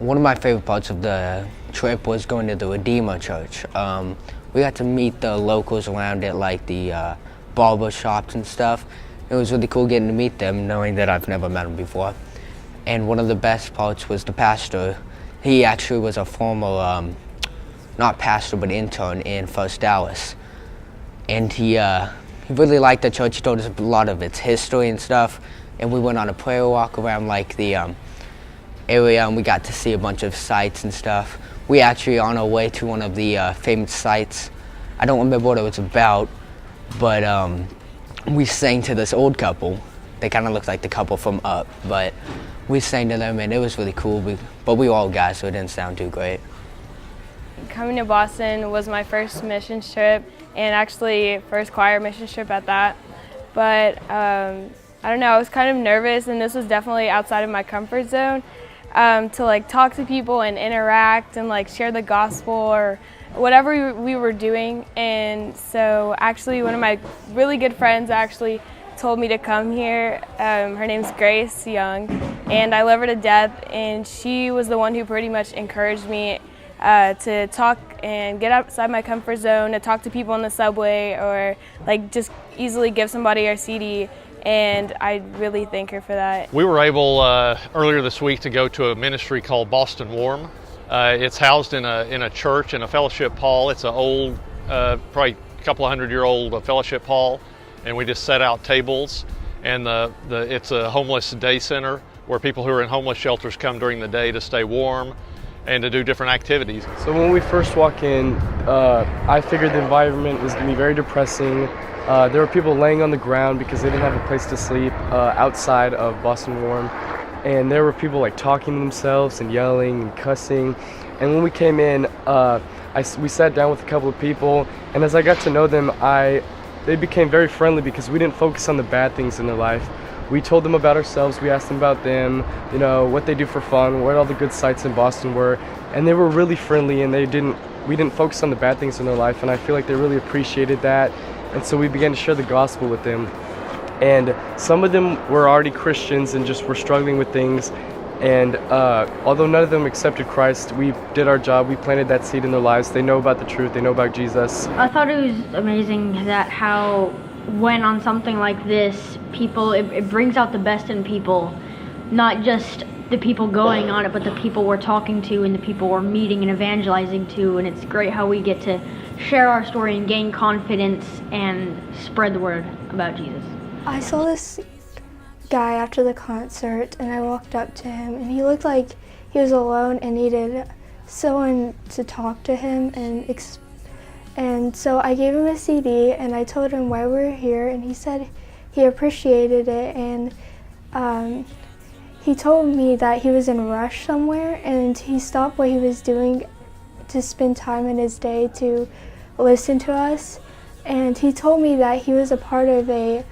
One of my favorite parts of the trip was going to the Redeemer Church. We got to meet the locals around it, like the barber shops and stuff. It was really cool getting to meet them, knowing that I've never met them before. And one of the best parts was the pastor. He actually was a former, not pastor, but intern in First Dallas. And he really liked the church. He told us a lot of its history and stuff. And we went on a prayer walk around like the area, and we got to see a bunch of sites and stuff. We actually on our way to one of the famous sites. I don't remember what it was about, but we sang to this old couple. They kind of looked like the couple from Up, but we sang to them and it was really cool. But we were all guys, so it didn't sound too great. Coming to Boston was my first mission trip, and actually first choir mission trip at that. But I don't know, I was kind of nervous, and this was definitely outside of my comfort zone. To like talk to people and interact and like share the gospel or whatever we were doing. And so actually one of my really good friends actually told me to come here. Her name's Grace Young, and I love her to death, and she was the one who pretty much encouraged me to talk and get outside my comfort zone, to talk to people on the subway or like just easily give somebody our CD. And I really thank her for that. We were able earlier this week to go to a ministry called Boston Warm. It's housed in a church in a fellowship hall. It's an old, probably a couple of 100-year-old fellowship hall, and we just set out tables. And it's a homeless day center where people who are in homeless shelters come during the day to stay warm and to do different activities. So when we first walk in, I figured the environment was going to be very depressing. There were people laying on the ground because they didn't have a place to sleep outside of Boston Warm. And there were people like talking to themselves and yelling and cussing. And when we came in, we sat down with a couple of people, and as I got to know them, they became very friendly because we didn't focus on the bad things in their life. We told them about ourselves, we asked them about them, what they do for fun, what all the good sites in Boston were, and they were really friendly, and we didn't focus on the bad things in their life, and I feel like they really appreciated that. And so we began to share the gospel with them. And some of them were already Christians and just were struggling with things. And although none of them accepted Christ, we did our job. We planted that seed in their lives. They know about the truth. They know about Jesus. I thought it was amazing that how when on something like this, it brings out the best in people, not just the people going on it, but the people we're talking to and the people we're meeting and evangelizing to. And it's great how we get to share our story and gain confidence and spread the word about Jesus. I saw this guy after the concert, and I walked up to him, and he looked like he was alone and needed someone to talk to him, and so I gave him a CD, and I told him why we were here, and he said he appreciated it, and he told me that he was in a rush somewhere, and he stopped what he was doing to spend time in his day to listen to us. And he told me that he was a part of a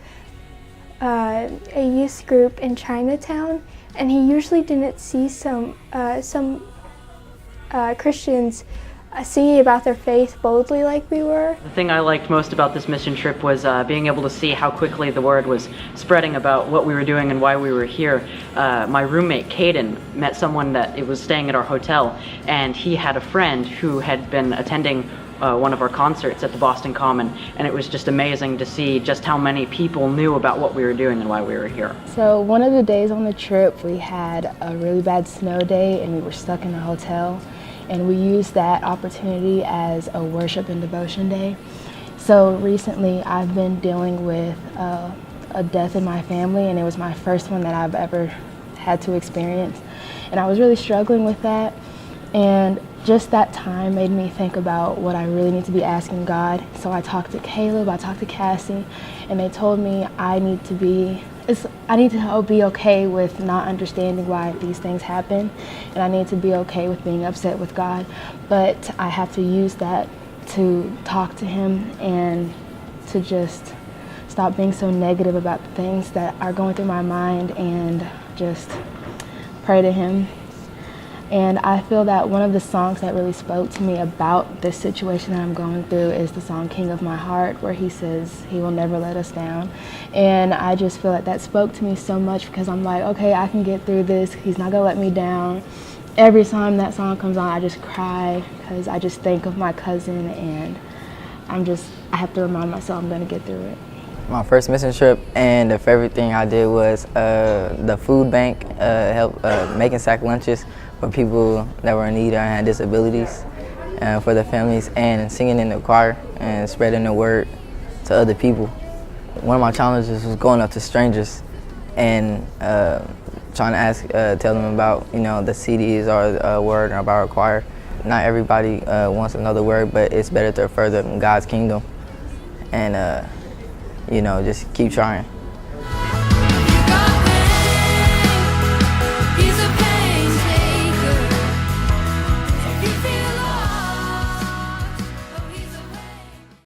youth group in Chinatown, and he usually didn't see some Christians singing about their faith boldly like we were. The thing I liked most about this mission trip was being able to see how quickly the word was spreading about what we were doing and why we were here. My roommate, Caden, met someone that was staying at our hotel, and he had a friend who had been attending one of our concerts at the Boston Common, and it was just amazing to see just how many people knew about what we were doing and why we were here. So one of the days on the trip, we had a really bad snow day, and we were stuck in the hotel. And we used that opportunity as a worship and devotion day. So recently I've been dealing with a death in my family, and it was my first one that I've ever had to experience. And I was really struggling with that. And just that time made me think about what I really need to be asking God. So I talked to Caleb, I talked to Cassie, and they told me I need to be okay with not understanding why these things happen, and I need to be okay with being upset with God, but I have to use that to talk to him and to just stop being so negative about the things that are going through my mind and just pray to him. And I feel that one of the songs that really spoke to me about this situation that I'm going through is the song King of My Heart, where he says he will never let us down. And I just feel like that spoke to me so much, because I'm like, okay, I can get through this. He's not gonna let me down. every time that song comes on, I just cry because I just think of my cousin, and I have to remind myself I'm going to get through it. My first mission trip, and the favorite thing I did was the food bank, help making sack lunches for people that were in need or had disabilities, for the families, and singing in the choir and spreading the word to other people. One of my challenges was going up to strangers and trying to tell them about, the CDs or a word or about our choir. Not everybody wants another word, but it's better to further God's kingdom, and just keep trying.